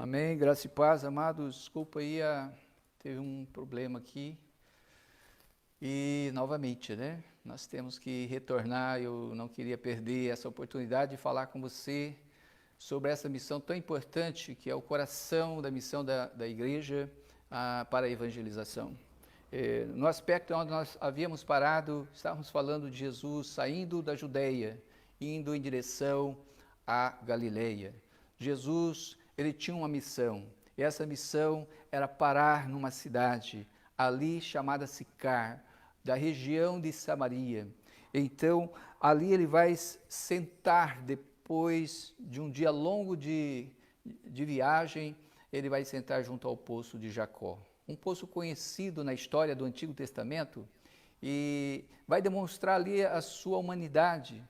Amém, graça e paz, amados. Desculpa aí, teve um problema aqui. E novamente, nós temos que retornar. Eu não queria perder essa oportunidade de falar com você sobre essa missão tão importante, que é o coração da missão da igreja para a evangelização. No aspecto onde nós havíamos parado, estávamos falando de Jesus saindo da Judeia, indo em direção à Galileia. Jesus, ele tinha uma missão, e essa missão era parar numa cidade, ali chamada Sicar, da região de Samaria. Então, ali ele vai sentar, depois de um dia longo de viagem, ele vai sentar junto ao poço de Jacó. Um poço conhecido na história do Antigo Testamento, e vai demonstrar ali a sua humanidade,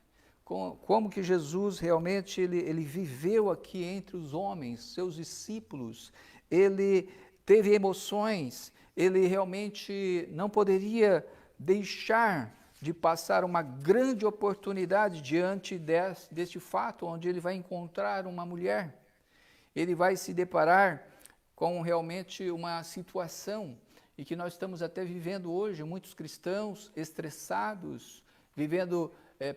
como que Jesus realmente ele viveu aqui entre os homens, seus discípulos, ele teve emoções, ele realmente não poderia deixar de passar uma grande oportunidade diante deste fato, onde ele vai encontrar uma mulher. Ele vai se deparar com realmente uma situação, e que nós estamos até vivendo hoje, muitos cristãos estressados, vivendo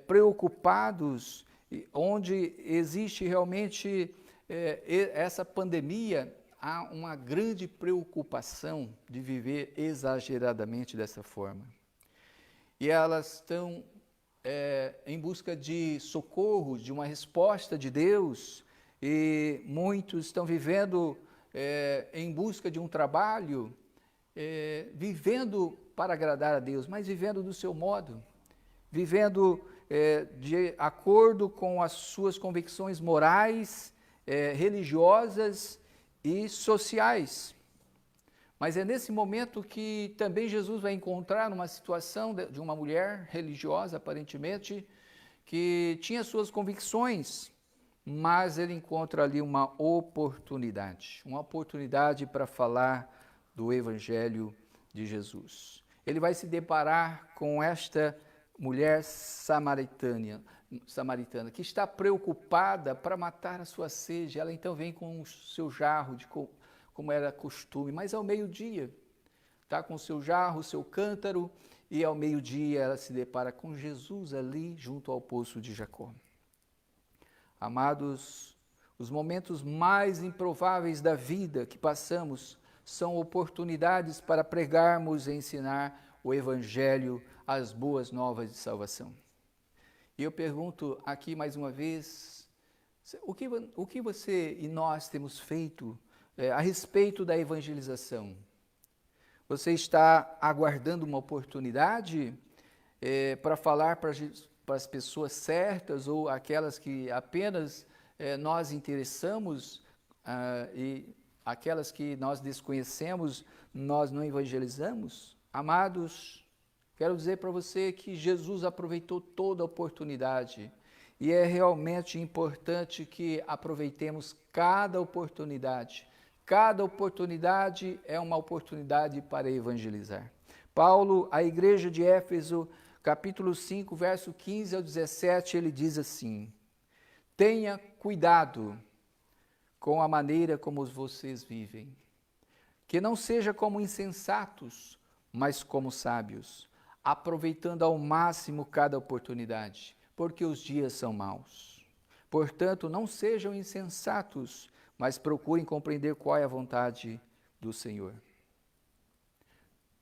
preocupados, onde existe realmente essa pandemia, há uma grande preocupação de viver exageradamente dessa forma. E elas estão em busca de socorro, de uma resposta de Deus, e muitos estão vivendo em busca de um trabalho, vivendo para agradar a Deus, mas vivendo do seu modo, vivendo de acordo com as suas convicções morais, religiosas e sociais. Mas é nesse momento que também Jesus vai encontrar uma situação de uma mulher religiosa, aparentemente, que tinha suas convicções, mas ele encontra ali uma oportunidade para falar do Evangelho de Jesus. Ele vai se deparar com esta mulher samaritana, que está preocupada para matar a sua sede. Ela então vem com o seu jarro, como era costume, mas ao meio-dia, está com o seu jarro, o seu cântaro, e ao meio-dia ela se depara com Jesus ali junto ao poço de Jacó. Amados, os momentos mais improváveis da vida que passamos são oportunidades para pregarmos e ensinar o Evangelho, as boas novas de salvação. E eu pergunto aqui mais uma vez, o que você e nós temos feito a respeito da evangelização? Você está aguardando uma oportunidade para falar para as pessoas certas, ou aquelas que apenas nós interessamos, e aquelas que nós desconhecemos, nós não evangelizamos? Amados, quero dizer para você que Jesus aproveitou toda a oportunidade, e é realmente importante que aproveitemos cada oportunidade. Cada oportunidade é uma oportunidade para evangelizar. Paulo, à igreja de Éfeso, capítulo 5, verso 15 ao 17, ele diz assim: tenha cuidado com a maneira como vocês vivem, que não seja como insensatos, mas como sábios, aproveitando ao máximo cada oportunidade, porque os dias são maus. Portanto, não sejam insensatos, mas procurem compreender qual é a vontade do Senhor.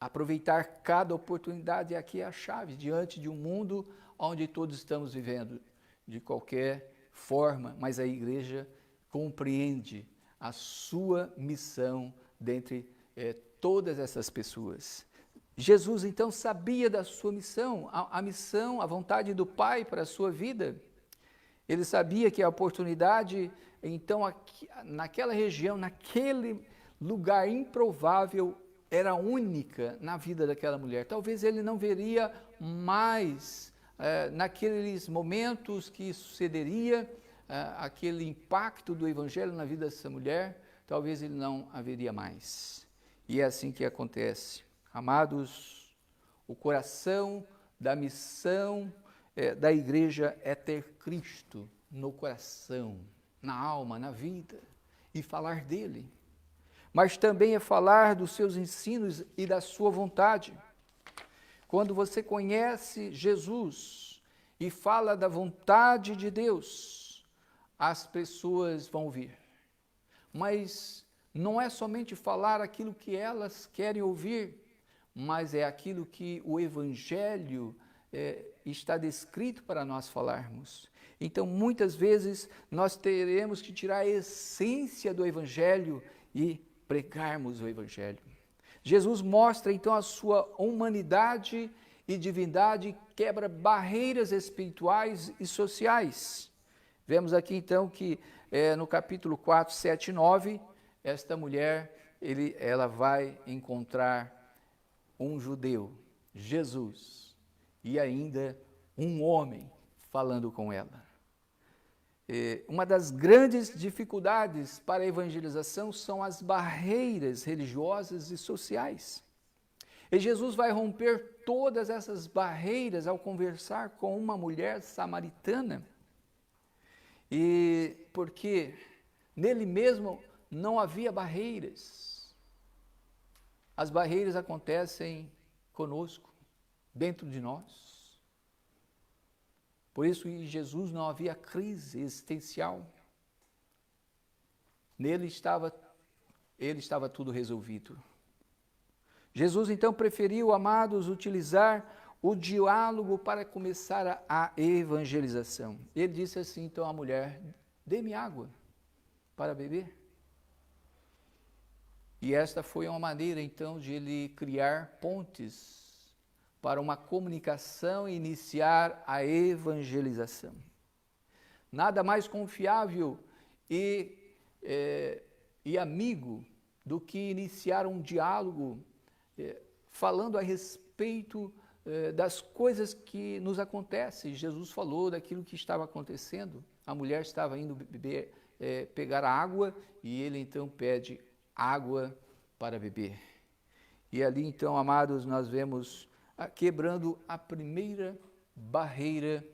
Aproveitar cada oportunidade, aqui é a chave, diante de um mundo onde todos estamos vivendo, de qualquer forma, mas a igreja compreende a sua missão dentre todas essas pessoas. Jesus, então, sabia da sua missão, a missão, a vontade do Pai para a sua vida. Ele sabia que a oportunidade, então, naquela região, naquele lugar improvável, era única na vida daquela mulher. Talvez ele não veria mais, naqueles momentos que sucederia, aquele impacto do Evangelho na vida dessa mulher, talvez ele não haveria mais. E é assim que acontece. Amados, o coração da missão da igreja é ter Cristo no coração, na alma, na vida. e falar dele, mas também é falar dos seus ensinos e da sua vontade. Quando você conhece Jesus e fala da vontade de Deus, as pessoas vão ouvir. Mas não é somente falar aquilo que elas querem ouvir, mas é aquilo que o Evangelho está descrito para nós falarmos. Então, muitas vezes, nós teremos que tirar a essência do Evangelho e pregarmos o Evangelho. Jesus mostra, então, a sua humanidade e divindade, quebra barreiras espirituais e sociais. Vemos aqui, então, que no capítulo 4, 7 e 9, esta mulher, ela vai encontrar um judeu, Jesus, e ainda um homem falando com ela. Uma das grandes dificuldades para a evangelização são as barreiras religiosas e sociais. E Jesus vai romper todas essas barreiras ao conversar com uma mulher samaritana, e porque nele mesmo não havia barreiras. As barreiras acontecem conosco, dentro de nós. Por isso, em Jesus não havia crise existencial. Ele estava tudo resolvido. Jesus, então, preferiu, amados, utilizar o diálogo para começar a evangelização. Ele disse assim, então, à mulher, dê-me água para beber. E esta foi uma maneira, então, de ele criar pontes para uma comunicação e iniciar a evangelização. Nada mais confiável e amigo do que iniciar um diálogo falando a respeito das coisas que nos acontecem. Jesus falou daquilo que estava acontecendo. A mulher estava indo pegar água e ele então pede água para beber. E ali então, amados, nós vemos quebrando a primeira barreira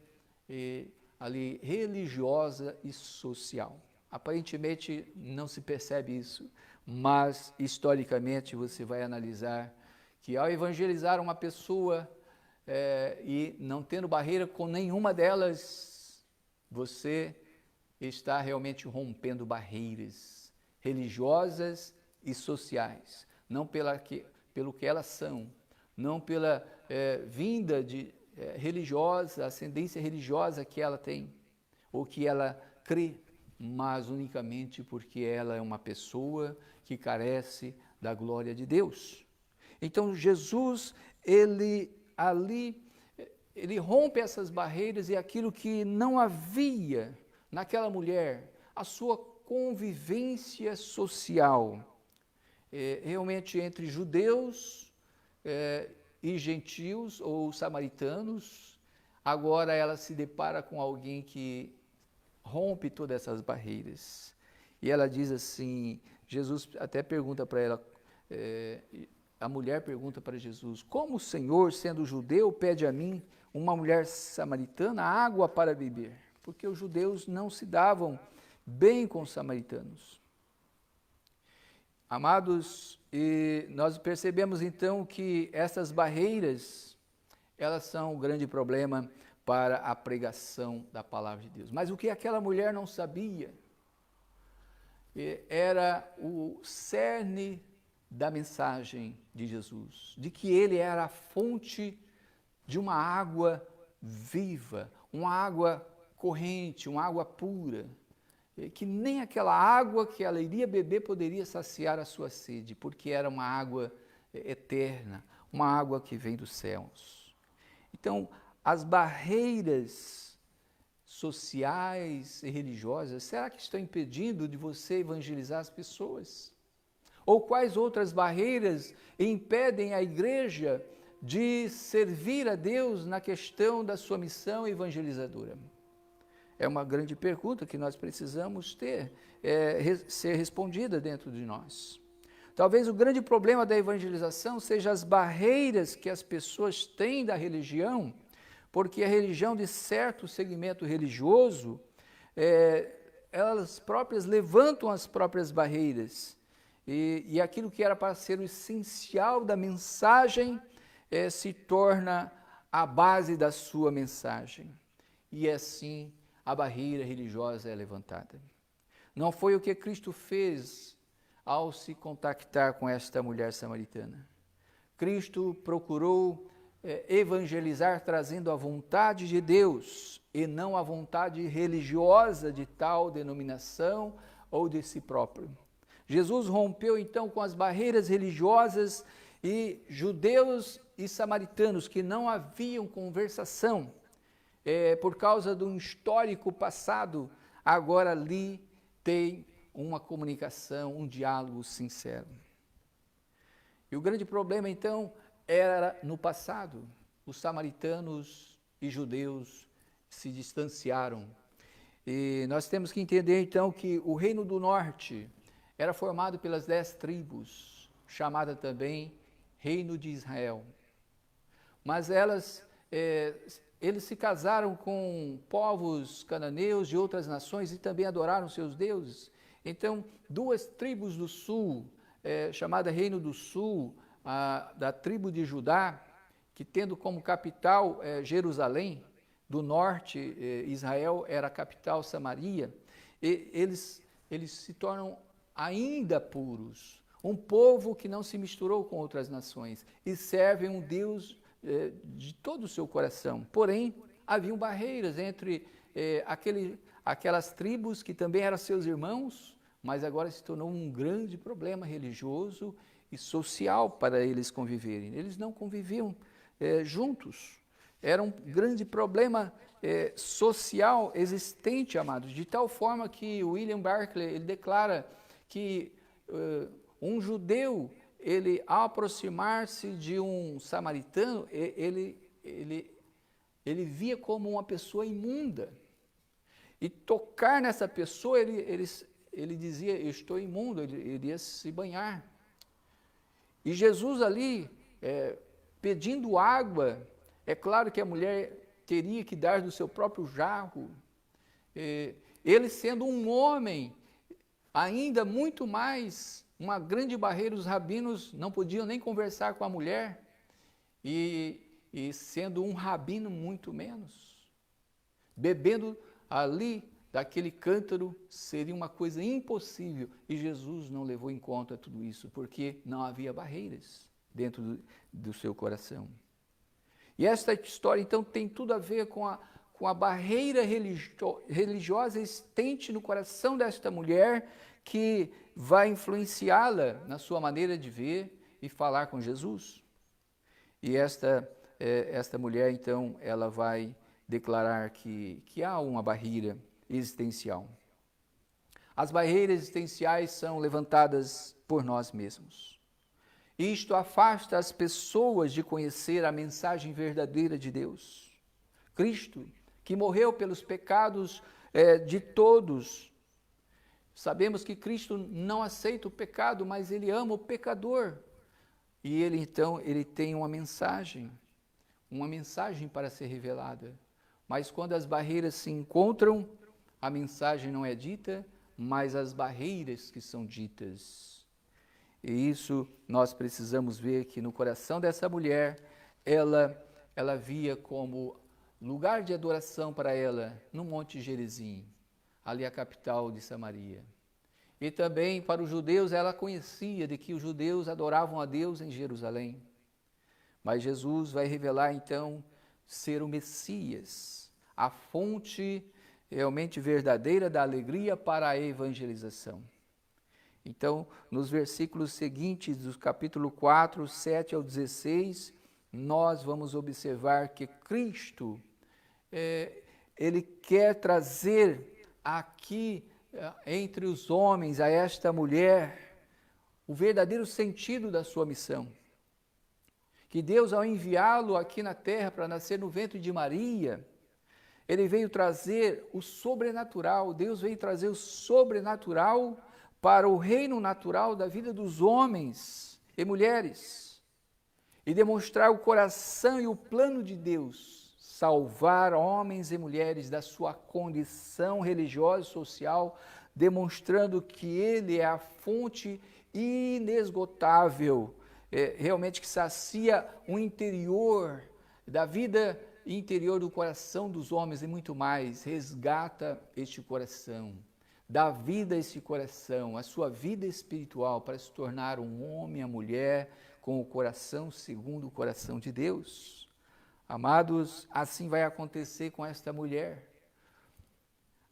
ali religiosa e social. Aparentemente não se percebe isso, mas historicamente você vai analisar que ao evangelizar uma pessoa e não tendo barreira com nenhuma delas, você está realmente rompendo barreiras religiosas e sociais, não pelo que elas são, não pela vinda religiosa, ascendência religiosa que ela tem, ou que ela crê, mas unicamente porque ela é uma pessoa que carece da glória de Deus. Então Jesus, ele rompe essas barreiras e aquilo que não havia naquela mulher, a sua convivência social, realmente entre judeus e gentios ou samaritanos. Agora ela se depara com alguém que rompe todas essas barreiras. E ela diz assim, Jesus até pergunta para ela, a mulher pergunta para Jesus, como o Senhor, sendo judeu, pede a mim, uma mulher samaritana, água para beber? Porque os judeus não se davam bem com os samaritanos. Amados, e nós percebemos então que essas barreiras, elas são um grande problema para a pregação da palavra de Deus. Mas o que aquela mulher não sabia era o cerne da mensagem de Jesus, de que ele era a fonte de uma água viva, uma água corrente, uma água pura, que nem aquela água que ela iria beber poderia saciar a sua sede, porque era uma água eterna, uma água que vem dos céus. Então, as barreiras sociais e religiosas, será que estão impedindo de você evangelizar as pessoas? Ou quais outras barreiras impedem a igreja de servir a Deus na questão da sua missão evangelizadora? É uma grande pergunta que nós precisamos ser respondida dentro de nós. Talvez o grande problema da evangelização seja as barreiras que as pessoas têm da religião, porque a religião de certo segmento religioso, elas próprias levantam as próprias barreiras. E aquilo que era para ser o essencial da mensagem se torna a base da sua mensagem. E assim a barreira religiosa é levantada. Não foi o que Cristo fez ao se contactar com esta mulher samaritana. Cristo procurou evangelizar trazendo a vontade de Deus e não a vontade religiosa de tal denominação ou de si próprio. Jesus rompeu então com as barreiras religiosas e judeus e samaritanos que não haviam conversação por causa de um histórico passado, agora ali tem uma comunicação, um diálogo sincero. E o grande problema então era no passado. Os samaritanos e judeus se distanciaram. E nós temos que entender então que o Reino do Norte era formado pelas 10 tribos, chamada também Reino de Israel. Mas eles se casaram com povos cananeus de outras nações e também adoraram seus deuses. Então, 2 tribos do sul, chamada Reino do Sul, da tribo de Judá, que tendo como capital Jerusalém, do norte Israel era a capital Samaria, eles se tornam ainda puros, um povo que não se misturou com outras nações e servem um Deus de todo o seu coração. Porém, haviam barreiras entre aquelas tribos que também eram seus irmãos, mas agora se tornou um grande problema religioso e social para eles conviverem. Eles não conviviam juntos. Era um grande problema social existente, amados, de tal forma que William Barclay ele declara que um judeu, ele ao aproximar-se de um samaritano, ele via como uma pessoa imunda. E tocar nessa pessoa, ele dizia, eu estou imundo, ele iria se banhar. E Jesus ali, pedindo água, é claro que a mulher teria que dar do seu próprio jarro. Ele sendo um homem, ainda muito mais, uma grande barreira, os rabinos não podiam nem conversar com a mulher, e sendo um rabino muito menos. Bebendo ali daquele cântaro seria uma coisa impossível, e Jesus não levou em conta tudo isso, porque não havia barreiras dentro do seu coração. E esta história, então, tem tudo a ver com a barreira religiosa existente no coração desta mulher, que vai influenciá-la na sua maneira de ver e falar com Jesus. E esta mulher, então, ela vai declarar que há uma barreira existencial. As barreiras existenciais são levantadas por nós mesmos. Isto afasta as pessoas de conhecer a mensagem verdadeira de Deus. Cristo, que morreu pelos pecados de todos. Sabemos que Cristo não aceita o pecado, mas Ele ama o pecador. E Ele, então, Ele tem uma mensagem para ser revelada. Mas quando as barreiras se encontram, a mensagem não é dita, mas as barreiras que são ditas. E isso nós precisamos ver que no coração dessa mulher, ela via como lugar de adoração para ela no Monte Gerizim, ali a capital de Samaria. E também para os judeus, ela conhecia de que os judeus adoravam a Deus em Jerusalém. Mas Jesus vai revelar então ser o Messias, a fonte realmente verdadeira da alegria para a evangelização. Então, nos versículos seguintes do capítulo 4, 7 ao 16, nós vamos observar que Cristo, Ele quer trazer aqui entre os homens, a esta mulher, o verdadeiro sentido da sua missão. Que Deus, ao enviá-lo aqui na terra para nascer no ventre de Maria, Ele veio trazer o sobrenatural. Deus veio trazer o sobrenatural para o reino natural da vida dos homens e mulheres, e demonstrar o coração e o plano de Deus, salvar homens e mulheres da sua condição religiosa e social, demonstrando que Ele é a fonte inesgotável, realmente que sacia o interior da vida interior do coração dos homens e muito mais, resgata este coração, dá vida a esse coração, a sua vida espiritual para se tornar um homem, a mulher, com o coração segundo o coração de Deus. Amados, assim vai acontecer com esta mulher.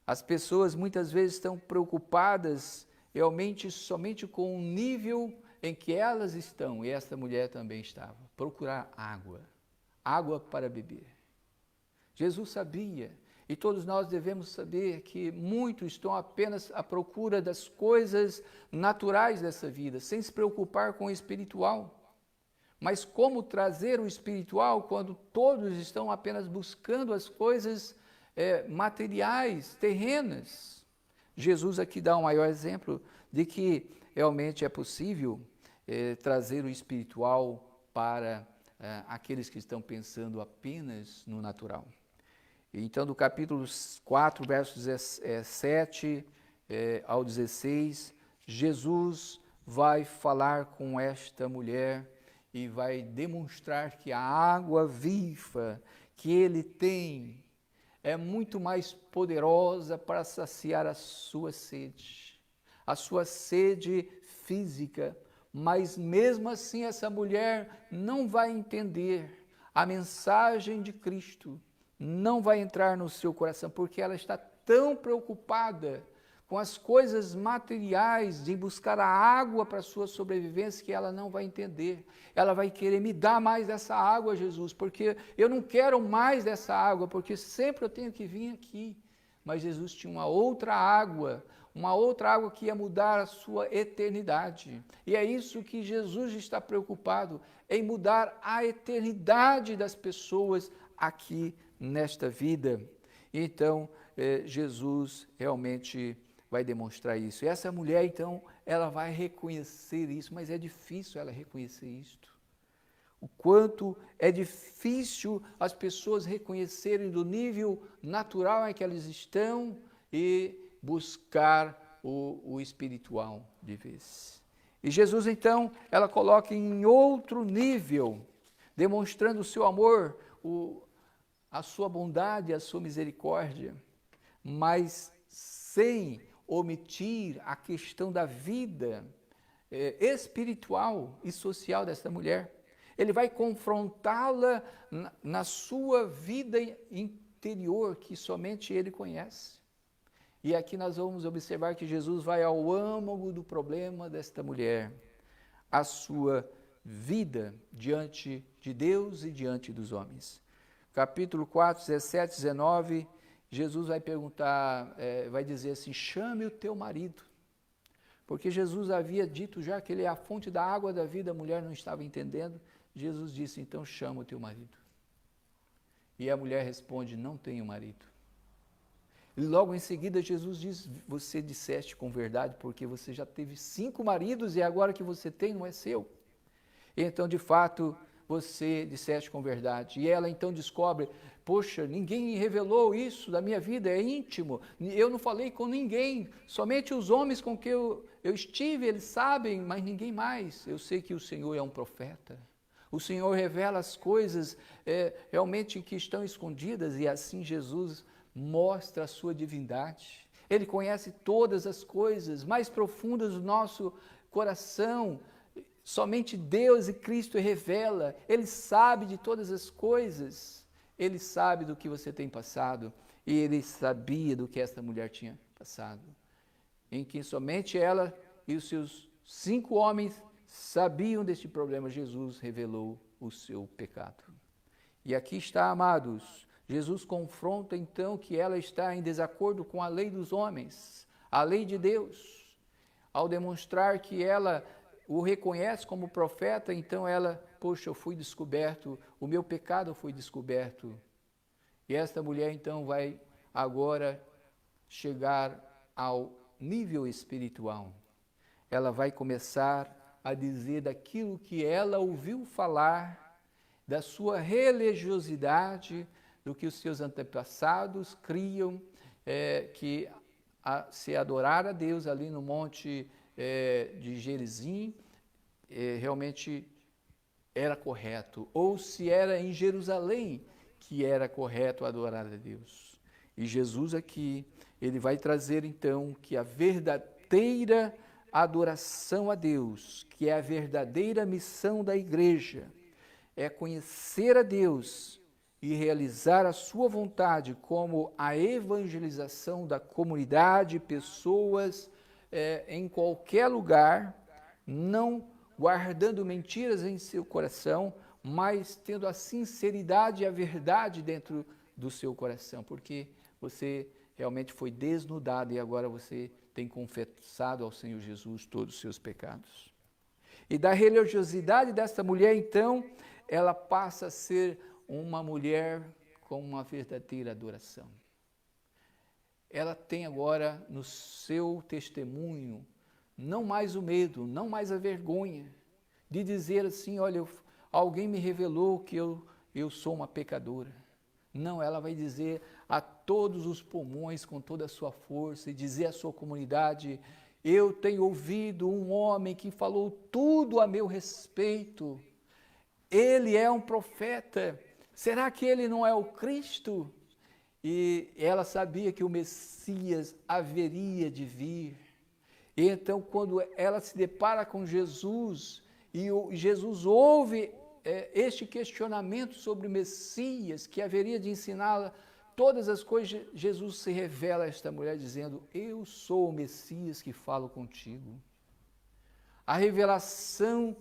As pessoas muitas vezes estão preocupadas realmente somente com o nível em que elas estão, e esta mulher também estava, procurar água para beber. Jesus sabia, e todos nós devemos saber que muitos estão apenas à procura das coisas naturais dessa vida, sem se preocupar com o espiritual. Mas como trazer o espiritual quando todos estão apenas buscando as coisas materiais, terrenas? Jesus aqui dá um maior exemplo de que realmente é possível trazer o espiritual para aqueles que estão pensando apenas no natural. Então, do capítulo 4, versos 7 ao 16, Jesus vai falar com esta mulher e vai demonstrar que a água viva que ele tem é muito mais poderosa para saciar a sua sede física, mas mesmo assim essa mulher não vai entender a mensagem de Cristo, não vai entrar no seu coração, porque ela está tão preocupada com as coisas materiais, de buscar a água para a sua sobrevivência, que ela não vai entender. Ela vai querer me dar mais dessa água, Jesus, porque eu não quero mais dessa água, porque sempre eu tenho que vir aqui. Mas Jesus tinha uma outra água que ia mudar a sua eternidade. E é isso que Jesus está preocupado, em mudar a eternidade das pessoas aqui nesta vida. Então, Jesus realmente vai demonstrar isso. E essa mulher, então, ela vai reconhecer isso, mas é difícil ela reconhecer isto. O quanto é difícil as pessoas reconhecerem do nível natural em que elas estão e buscar o espiritual de vez. E Jesus, então, ela coloca em outro nível, demonstrando o seu amor, a sua bondade, a sua misericórdia, mas sem omitir a questão da vida espiritual e social desta mulher. Ele vai confrontá-la na sua vida interior, que somente ele conhece. E aqui nós vamos observar que Jesus vai ao âmago do problema desta mulher, a sua vida diante de Deus e diante dos homens. Capítulo 4, 17, 19, Jesus vai perguntar, vai dizer assim, chame o teu marido. Porque Jesus havia dito já que ele é a fonte da água da vida, a mulher não estava entendendo. Jesus disse, então chama o teu marido. E a mulher responde, não tenho marido. E logo em seguida Jesus diz, você disseste com verdade, porque você já teve 5 maridos e agora que você tem não é seu. Então, de fato, você disseste com verdade. E ela então descobre, poxa, ninguém revelou isso da minha vida, é íntimo. Eu não falei com ninguém, somente os homens com que eu estive, eles sabem, mas ninguém mais. Eu sei que o Senhor é um profeta. O Senhor revela as coisas realmente que estão escondidas e assim Jesus mostra a sua divindade. Ele conhece todas as coisas mais profundas do nosso coração. Somente Deus e Cristo revela. Ele sabe de todas as coisas. Ele sabe do que você tem passado. E ele sabia do que esta mulher tinha passado. Em que somente ela e os seus 5 homens sabiam deste problema. Jesus revelou o seu pecado. E aqui está, amados, Jesus confronta então que ela está em desacordo com a lei dos homens, a lei de Deus. Ao demonstrar que ela o reconhece como profeta, então ela, poxa, eu fui descoberto, o meu pecado foi descoberto. E esta mulher então vai agora chegar ao nível espiritual. Ela vai começar a dizer daquilo que ela ouviu falar, da sua religiosidade, do que os seus antepassados criam, que se adorar a Deus ali no monte de Gerizim, realmente era correto, ou se era em Jerusalém que era correto adorar a Deus. E Jesus aqui, ele vai trazer então que a verdadeira adoração a Deus, que é a verdadeira missão da igreja, é conhecer a Deus e realizar a sua vontade, como a evangelização da comunidade, pessoas em qualquer lugar, não guardando mentiras em seu coração, mas tendo a sinceridade e a verdade dentro do seu coração, porque você realmente foi desnudado e agora você tem confessado ao Senhor Jesus todos os seus pecados. E da religiosidade dessa mulher, então, ela passa a ser uma mulher com uma verdadeira adoração. Ela tem agora no seu testemunho não mais o medo, não mais a vergonha de dizer assim, olha, alguém me revelou que eu sou uma pecadora. Não, ela vai dizer a todos os pulmões, com toda a sua força, e dizer à sua comunidade, eu tenho ouvido um homem que falou tudo a meu respeito. Ele é um profeta. Será que ele não é o Cristo? E ela sabia que o Messias haveria de vir. E então, quando ela se depara com Jesus, e Jesus ouve este questionamento sobre o Messias, que haveria de ensiná-la todas as coisas, Jesus se revela a esta mulher dizendo, eu sou o Messias que falo contigo. A revelação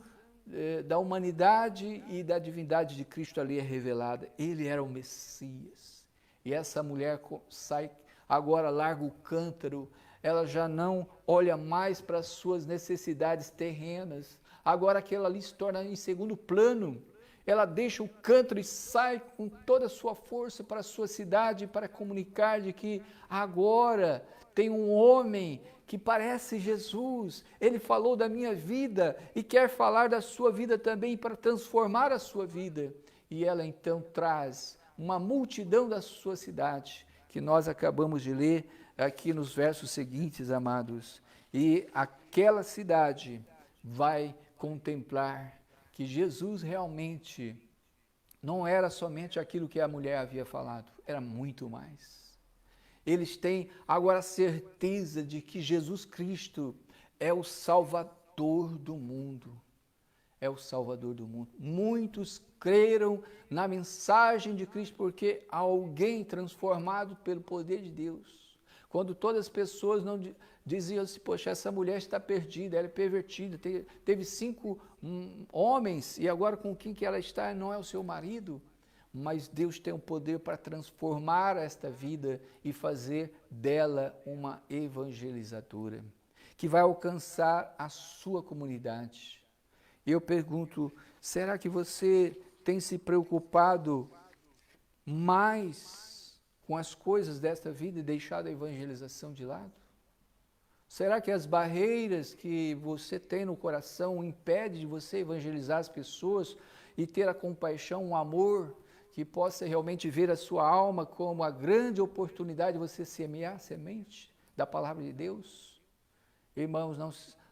da humanidade e da divindade de Cristo ali é revelada. Ele era o Messias. E essa mulher sai, agora larga o cântaro, ela já não olha mais para as suas necessidades terrenas, agora aquela ali se torna em segundo plano, ela deixa o cântaro e sai com toda a sua força para a sua cidade, para comunicar de que agora tem um homem que parece Jesus, ele falou da minha vida e quer falar da sua vida também para transformar a sua vida. E ela então traz uma multidão da sua cidade, que nós acabamos de ler aqui nos versos seguintes, amados. E aquela cidade vai contemplar que Jesus realmente não era somente aquilo que a mulher havia falado, era muito mais. Eles têm agora a certeza de que Jesus Cristo é o Salvador do mundo. É o Salvador do mundo. Muitos creram na mensagem de Cristo porque alguém transformado pelo poder de Deus. Quando todas as pessoas não diziam assim, poxa, essa mulher está perdida, ela é pervertida, teve 5 homens e agora com quem que ela está não é o seu marido. Mas Deus tem o poder para transformar esta vida e fazer dela uma evangelizadora, que vai alcançar a sua comunidade. Eu pergunto, será que você tem se preocupado mais com as coisas desta vida e deixado a evangelização de lado? Será que as barreiras que você tem no coração impedem de você evangelizar as pessoas e ter a compaixão, o amor, que possa realmente ver a sua alma como a grande oportunidade de você semear a semente da palavra de Deus? Irmãos,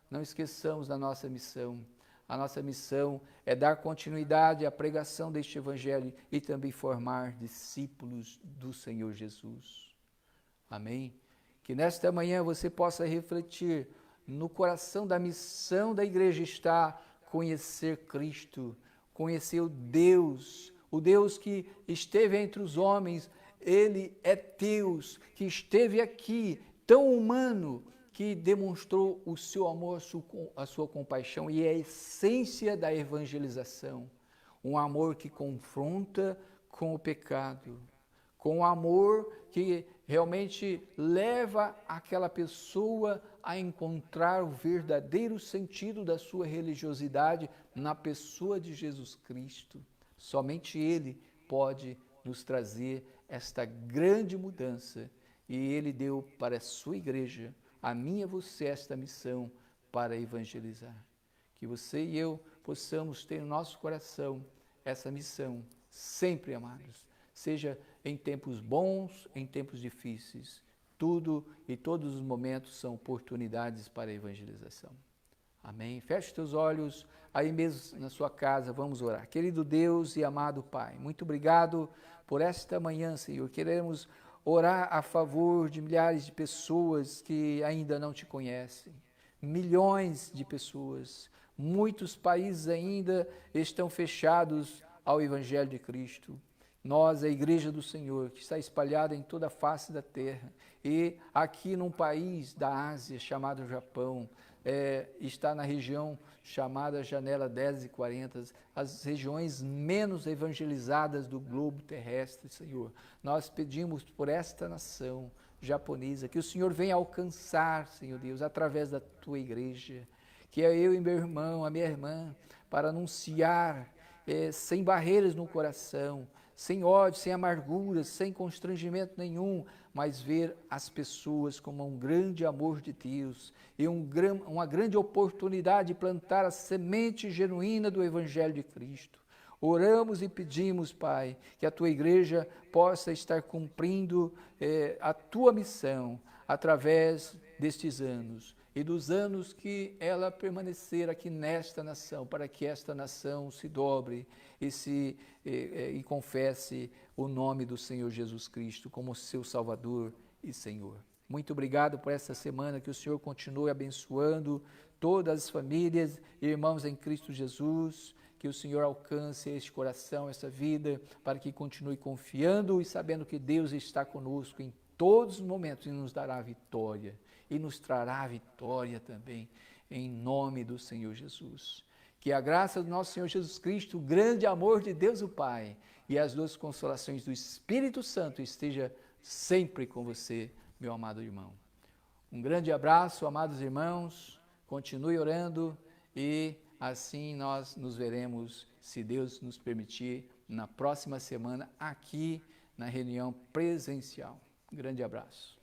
não esqueçamos da nossa missão. A nossa missão é dar continuidade à pregação deste Evangelho e também formar discípulos do Senhor Jesus. Amém? Que nesta manhã você possa refletir no coração da missão da igreja está conhecer Cristo, conhecer o Deus que esteve entre os homens. Ele é Deus que esteve aqui, tão humano, que demonstrou o seu amor, a sua compaixão, e é a essência da evangelização, um amor que confronta com o pecado, com o amor que realmente leva aquela pessoa a encontrar o verdadeiro sentido da sua religiosidade na pessoa de Jesus Cristo. Somente Ele pode nos trazer esta grande mudança, e Ele deu para a sua igreja, a mim e a você, esta missão para evangelizar. Que você e eu possamos ter no nosso coração essa missão, sempre, amados. Seja em tempos bons, em tempos difíceis. Tudo e todos os momentos são oportunidades para a evangelização. Amém? Feche teus olhos, aí mesmo na sua casa, vamos orar. Querido Deus e amado Pai, muito obrigado por esta manhã, Senhor. Queremos orar a favor de milhares de pessoas que ainda não te conhecem. Milhões de pessoas. Muitos países ainda estão fechados ao Evangelho de Cristo. Nós, a Igreja do Senhor, que está espalhada em toda a face da terra, e aqui num país da Ásia chamado Japão, está na região chamada Janela 10 e 40, as regiões menos evangelizadas do globo terrestre, Senhor. Nós pedimos por esta nação japonesa, que o Senhor venha alcançar, Senhor Deus, através da Tua Igreja, que é eu e meu irmão, a minha irmã, para anunciar sem barreiras no coração, sem ódio, sem amargura, sem constrangimento nenhum, mas ver as pessoas como um grande amor de Deus e uma grande oportunidade de plantar a semente genuína do Evangelho de Cristo. Oramos e pedimos, Pai, que a Tua Igreja possa estar cumprindo a Tua missão através destes anos e dos anos que ela permanecer aqui nesta nação, para que esta nação se dobre e confesse o nome do Senhor Jesus Cristo como seu Salvador e Senhor. Muito obrigado por essa semana, que o Senhor continue abençoando todas as famílias e irmãos em Cristo Jesus, que o Senhor alcance este coração, essa vida, para que continue confiando e sabendo que Deus está conosco em todos os momentos e nos dará vitória, e nos trará vitória também, em nome do Senhor Jesus. Que a graça do nosso Senhor Jesus Cristo, o grande amor de Deus o Pai e as duas consolações do Espírito Santo esteja sempre com você, meu amado irmão. Um grande abraço, amados irmãos, continue orando e assim nós nos veremos, se Deus nos permitir, na próxima semana aqui na reunião presencial. Um grande abraço.